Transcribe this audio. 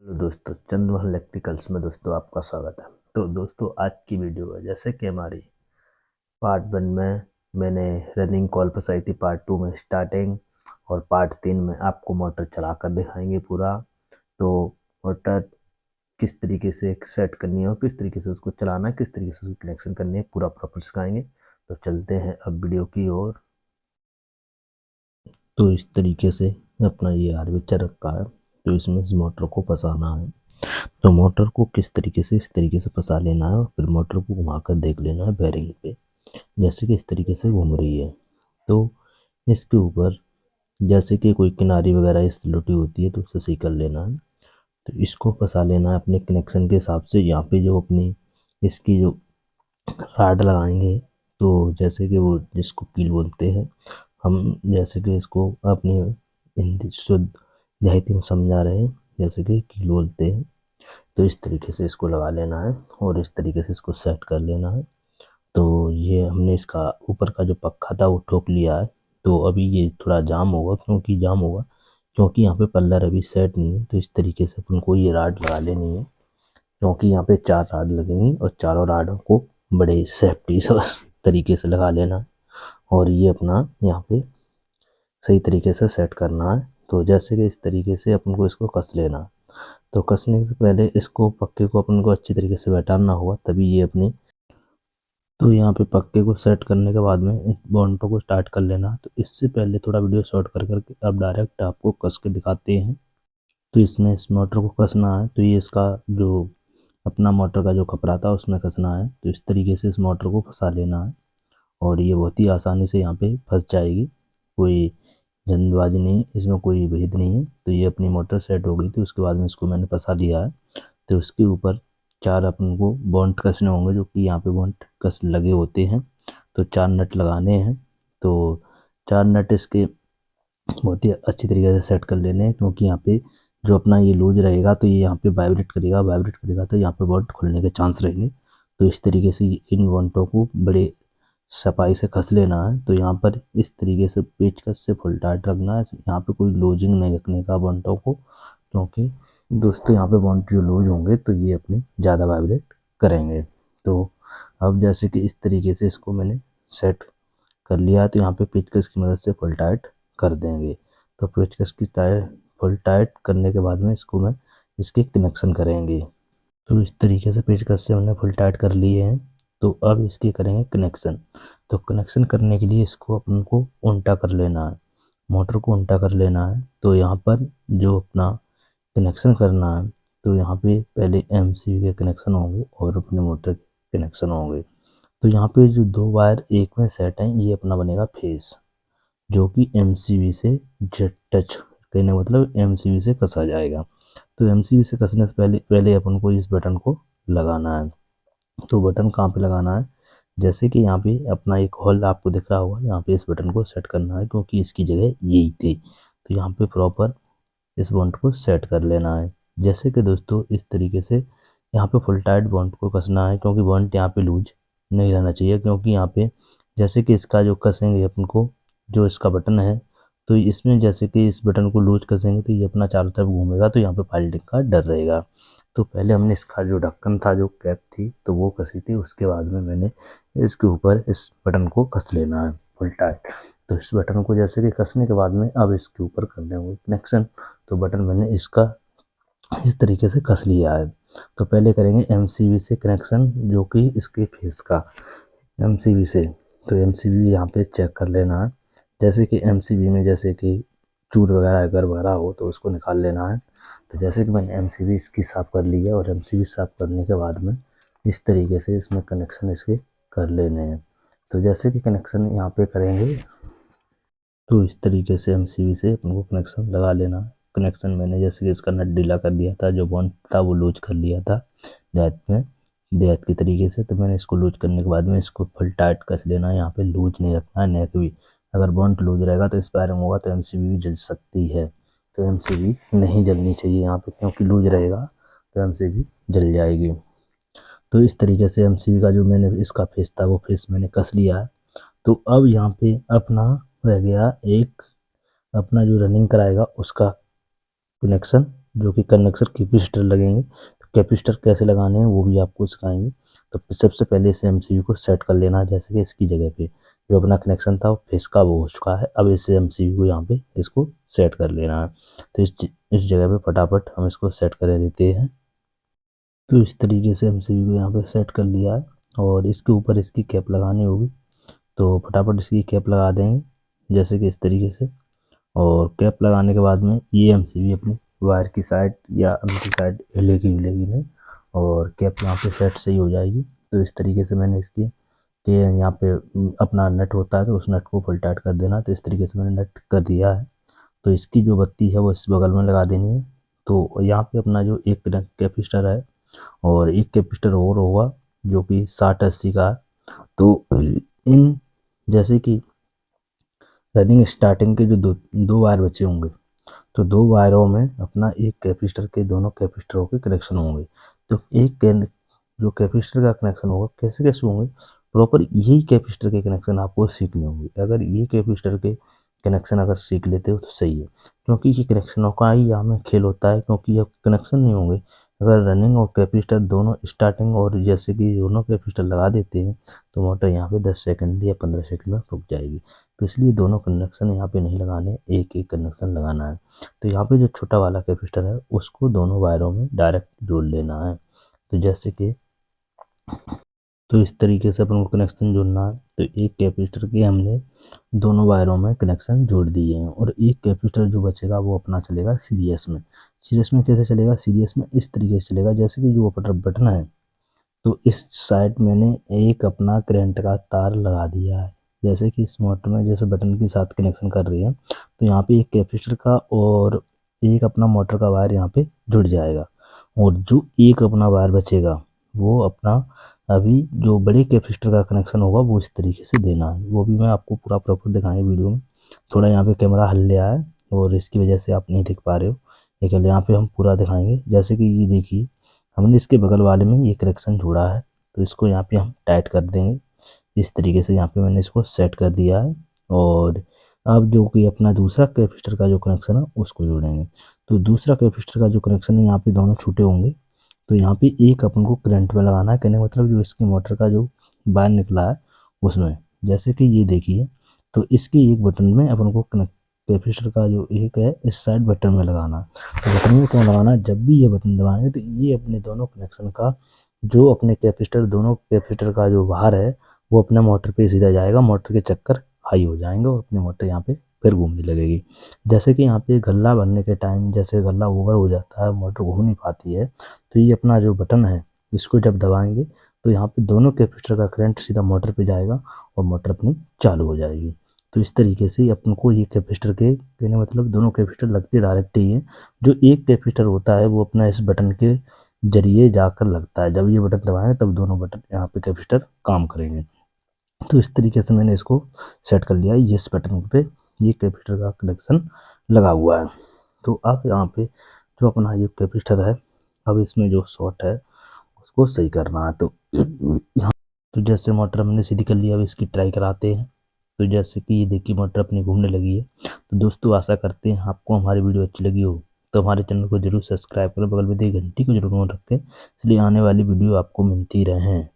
Hello दोस्तों, Chandramohan electricals में दोस्तों आपका स्वागत है। तो दोस्तों आज की वीडियो है, जैसे कि हमारी पार्ट 1 में मैंने रनिंग कॉल फंसाई थी, पार्ट 2 में स्टार्टिंग और पार्ट 3 में आपको मोटर चलाकर दिखाएंगे पूरा। तो मोटर किस तरीके से सेट करनी है और किस तरीके से उसको चलाना है, किस तरीके से उसको कनेक्शन करनी है, पूरा प्रॉपर सिखाएंगे। तो चलते हैं अब वीडियो की ओर। तो इस तरीके से अपना ये आर्मेचर रखा है, तो इसमें इस मोटर को फंसाना है। तो मोटर को किस तरीके से इस तरीके से फंसा लेना है और फिर मोटर को घुमाकर देख लेना है बेरिंग पे, जैसे कि इस तरीके से घूम रही है। तो इसके ऊपर जैसे कि कोई किनारी वगैरह इस लुटी होती है तो उसे सही कर लेना है। तो इसको फंसा लेना है अपने कनेक्शन के हिसाब से। यहाँ पे जो अपनी इसकी जो राड लगाएंगे, तो जैसे कि वो जिसको कील बोलते हैं, हम जैसे कि इसको अपनी हिंदी शुद्ध देहाती में समझा रहे हैं, जैसे कि कील बोलते हैं। तो इस तरीके से इसको लगा लेना है और इस तरीके से इसको सेट कर लेना है। तो ये हमने इसका ऊपर का जो पक्का था वो ठोक लिया है। तो अभी ये थोड़ा जाम होगा, क्योंकि यहाँ पे पल्लर अभी सेट नहीं है। तो इस तरीके से अपन को ये राड लगा लेनी है, क्योंकि यहाँ पे 4 राड लगेंगी और चारों राडों को बड़े सेफ्टी से तरीके से लगा लेना है और ये अपना यहाँ पे सही तरीके से सेट करना है। तो जैसे कि इस तरीके से अपन को इसको कस लेना है। तो कसने से पहले इसको पक्के को अपन को अच्छी तरीके से बैठाना होगा, तभी ये अपनी। तो यहाँ पे पक्के को सेट करने के बाद में बॉन्टो को स्टार्ट कर लेना। तो इससे पहले थोड़ा वीडियो शॉर्ट कर करके अब डायरेक्ट आपको कस के दिखाते हैं। तो इसमें इस मोटर को कसना है, तो ये इसका जो अपना मोटर का जो कपड़ा था उसमें कसना है। तो इस तरीके से इस मोटर को फंसा लेना है और ये बहुत ही आसानी से यहाँ पे फंस जाएगी। कोई जल्दबाजी नहीं, इसमें कोई भेद नहीं है। तो ये अपनी मोटर सेट हो गई थी, उसके बाद में इसको मैंने फंसा दिया है। तो उसके ऊपर 4 अपन को बॉन्ड कसने होंगे, जो कि यहाँ पे बॉन्ड कस लगे होते हैं। तो 4 नट लगाने हैं। तो 4 नट इसके बहुत ही अच्छी तरीके से सेट कर लेने हैं, क्योंकि यहाँ पे जो अपना ये लूज रहेगा तो ये यहाँ पे वाइब्रेट करेगा तो यहाँ पे बॉन्ड खुलने के चांस रहेंगे। तो इस तरीके से इन बॉन्डों को बड़े सफाई से कस लेना है। तो यहाँ पर इस तरीके से पेचकस से फुल टाइट रखना है, यहाँ पे कोई लूजिंग नहीं रखने का बॉन्डों को, क्योंकि दोस्तों यहाँ पे बॉन्ड जो लूज होंगे तो ये अपने ज़्यादा वाइब्रेट करेंगे। तो अब जैसे कि इस तरीके से इसको मैंने सेट कर लिया है, तो यहाँ पे पेचकस की मदद से फुल टाइट कर देंगे। तो पेचकस की फुल टाइट करने के बाद में इसको मैं इसके कनेक्शन करेंगे। तो इस तरीके से पेचकस से हमने फुल टाइट कर लिए हैं। तो अब इसके करेंगे कनेक्शन। तो कनेक्शन करने के लिए इसको अपन को उल्टा कर लेना है, मोटर को उल्टा कर लेना है। तो यहाँ पर जो अपना कनेक्शन करना है, तो यहाँ पे पहले एमसीबी के कनेक्शन होंगे और अपने मोटर के कनेक्शन होंगे। तो यहाँ पे जो 2 वायर एक में सेट हैं, ये अपना बनेगा फेस, जो कि एमसीबी से जेट टच कहने का मतलब एमसीबी से कसा जाएगा। तो एमसीबी से कसने से पहले पहले अपन को इस बटन को लगाना है। तो बटन कहाँ पे लगाना है, जैसे कि यहाँ पे अपना एक होल आपको दिख रहा होगा, यहाँ पे इस बटन को सेट करना है, क्योंकि इसकी जगह यही थी। तो यहाँ पे प्रॉपर इस बॉन्ड को सेट कर लेना है। जैसे कि दोस्तों इस तरीके से यहाँ पे फुल टाइट बॉन्ड को कसना है, क्योंकि बॉन्ड यहाँ पे लूज नहीं रहना चाहिए। क्योंकि यहाँ पे जैसे कि इसका जो कसेंगे अपन को, जो इसका बटन है, तो इसमें जैसे कि इस बटन को लूज कसेंगे तो ये अपना चारों तरफ घूमेगा, तो यहाँ पे पाल्टिंग का डर रहेगा। तो पहले हमने इसका जो ढक्कन था, जो कैप थी, तो वो कसी थी। उसके बाद में मैंने इसके ऊपर इस बटन को कस लेना है फुल टाइट। तो इस बटन को जैसे कि कसने के बाद में अब इसके ऊपर कर देंगे कनेक्शन। तो बटन मैंने इसका इस तरीके से कस लिया है। तो पहले करेंगे एमसीबी से कनेक्शन, जो कि इसके फेस का एमसीबी से। तो एमसीबी यहाँ पे चेक कर लेना है। जैसे कि एमसीबी में जैसे कि चूर वगैरह अगर भरा हो तो उसको निकाल लेना है। तो जैसे कि मैंने एमसीबी इसकी साफ़ कर ली है, और एमसीबी साफ़ करने के बाद में इस तरीके से इसमें कनेक्शन इसके कर लेने हैं। तो जैसे कि कनेक्शन यहाँ पे करेंगे, तो इस तरीके से एमसीबी से अपन को कनेक्शन लगा लेना। कनेक्शन मैंने जैसे कि इसका नट ढीला कर दिया था, जो बॉन्ड था वो लूज कर लिया था देहात में, देहात के तरीके से। तो मैंने इसको लूज करने के बाद में इसको फुल टाइट कस लेना है। यहाँ पे लूज नहीं रखना है, नेक भी। अगर बॉन्ड लूज रहेगा तो स्पायरिंग होगा, तो एमसीबी भी जल सकती है। तो एमसीबी नहीं जलनी चाहिए यहाँ पे, क्योंकि लूज रहेगा तो एमसीबी जल जाएगी। तो इस तरीके से एमसीबी का जो मैंने इसका फेस था वो फेस मैंने कस लिया है। तो अब यहाँ पे अपना रह गया एक, अपना जो रनिंग कराएगा उसका कनेक्शन। जो कि कनेक्शन कैपेसिटर लगेंगे। तो कैपेसिटर कैसे लगाने हैं वो भी आपको सिखाएंगे। तो सबसे पहले इसे एमसीबी को सेट कर लेना है, जैसे कि इसकी जगह पे जो अपना कनेक्शन था वो फेस का वो हो चुका है। अब इसे एमसीबी को यहाँ पे इसको सेट कर लेना है। तो इस जगह पे फटाफट हम इसको सेट कर देते हैं। तो इस तरीके से एमसीबी को यहाँ पे सेट कर लिया है और इसके ऊपर इसकी कैप लगानी होगी। तो फटाफट इसकी कैप लगा देंगे जैसे कि इस तरीके से। और कैप लगाने के बाद में ये एमसीबी अपनी वायर की साइड या अंदर की साइड हिलेगी हिलेगी नहीं और कैप यहाँ पे सेट सही हो जाएगी। तो इस तरीके से मैंने इसकी कि यहाँ पे अपना नट होता है तो उस नट को फुल टाइट कर देना। तो इस तरीके से मैंने नट कर दिया है। तो इसकी जो बत्ती है वो इस बगल में लगा देनी है। तो यहाँ पे अपना जो एक कैपेसिटर है और एक कैपेसिटर और होगा जो कि 60-80 का है। तो इन जैसे कि रनिंग स्टार्टिंग के जो दो दो वायर बचे होंगे तो दो वायरों में अपना एक कैपेसिटर के दोनों कैपेसिटरों के कनेक्शन होंगे। तो जो कैपेसिटर का कनेक्शन होगा कैसे कैसे होंगे प्रॉपर यही कैपेसिटर के कनेक्शन आपको सीखने होंगे। अगर ये कैपेसिटर के कनेक्शन अगर सीख लेते हो तो सही है, क्योंकि ये कनेक्शनों का ही यहाँ में खेल होता है। क्योंकि ये कनेक्शन नहीं होंगे अगर रनिंग और कैपेसिटर दोनों स्टार्टिंग और जैसे कि दोनों कैपेसिटर लगा देते हैं तो मोटर यहाँ पे 10 सेकंड या 15 सेकंड में रुक जाएगी। तो इसलिए दोनों कनेक्शन यहाँ पे नहीं लगाने, एक एक कनेक्शन लगाना है। तो यहाँ पे जो छोटा वाला कैपेसिटर है उसको दोनों वायरों में डायरेक्ट जोड़ लेना है। तो जैसे कि तो इस तरीके से अपन को कनेक्शन जोड़ना है। तो एक कैपेसिटर के हमने दोनों वायरों में कनेक्शन जोड़ दिए हैं और एक कैपेसिटर जो बचेगा वो अपना चलेगा सीरीज में। सीरीज में कैसे चलेगा? सीरीज में इस तरीके से चलेगा जैसे कि जो बटन है तो इस साइड मैंने एक अपना करंट का तार लगा दिया है। जैसे कि इस मोटर में जैसे बटन के साथ कनेक्शन कर रही है तो यहाँ पे एक कैपेसिटर का और एक अपना मोटर का वायर यहाँ पे जुड़ जाएगा और जो एक अपना वायर बचेगा वो अपना अभी जो बड़े कैपेसिटर का कनेक्शन होगा वो इस तरीके से देना है। वो भी मैं आपको पूरा प्रॉपर दिखाएंगे वीडियो में। थोड़ा यहाँ पे कैमरा हल गया है और इसकी वजह से आप नहीं देख पा रहे हो, लेकिन यहाँ पे हम पूरा दिखाएंगे। जैसे कि ये देखिए हमने इसके बगल वाले में ये कनेक्शन जोड़ा है तो इसको यहाँ पे हम टाइट कर देंगे। इस तरीके से यहाँ पे मैंने इसको सेट कर दिया है और अब जो कि अपना दूसरा कैपेसिटर का जो कनेक्शन है उसको जोड़ेंगे। तो दूसरा कैपेसिटर का जो कनेक्शन है यहाँ पे दोनों छूटे होंगे तो यहाँ पे एक अपन को करंट में लगाना है। कहने का मतलब जो इसकी मोटर का जो वायर निकला है उसमें, जैसे कि ये देखिए तो इसके एक बटन में अपन को कैपेसिटर का जो एक है इस साइड बटन में लगाना है। तो बटन में क्यों लगाना है? जब भी ये बटन दबाएंगे तो ये अपने दोनों कनेक्शन का जो अपने कैपेसिटर दोनों कैपेसिटर का जो बाहर है वो अपने मोटर पे सीधा जाएगा। मोटर के चक्कर हाई हो जाएंगे और अपनी मोटर यहाँ पे फिर घूमने लगेगी। जैसे कि यहाँ पे गल्ला भरने के टाइम जैसे गल्ला ओवर हो जाता है, मोटर घूम नहीं पाती है, तो ये अपना जो बटन है इसको जब दबाएंगे तो यहाँ पे दोनों कैपेसिटर का करंट सीधा मोटर पे जाएगा और मोटर अपनी चालू हो जाएगी। तो इस तरीके से अपन को ये कैपेसिटर के कहने मतलब दोनों कैपेसिटर लगते डायरेक्ट ही है। जो एक कैपेसिटर होता है वो अपना इस बटन के जरिए जाकर लगता है। जब ये बटन दबाएंगे तब दोनों बटन यहाँ पे कैपेसिटर काम करेंगे। तो इस तरीके से मैंने इसको सेट कर लिया है। इस बटन पे ये कैपेसिटर का कनेक्शन लगा हुआ है। तो अब यहाँ पे जो अपना ये कैपेसिटर है अब इसमें जो शॉर्ट है उसको सही करना है। तो यहाँ तो जैसे मोटर हमने सीधी कर लिया, अब इसकी ट्राई कराते हैं। तो जैसे कि ये देखिए मोटर अपनी घूमने लगी है। तो दोस्तों आशा करते हैं आपको हमारी वीडियो अच्छी लगी हो तो हमारे चैनल को जरूर सब्सक्राइब करें, बगल में दी घंटी को जरूर ऑन रखें इसलिए आने वाली वीडियो आपको मिलती रहें।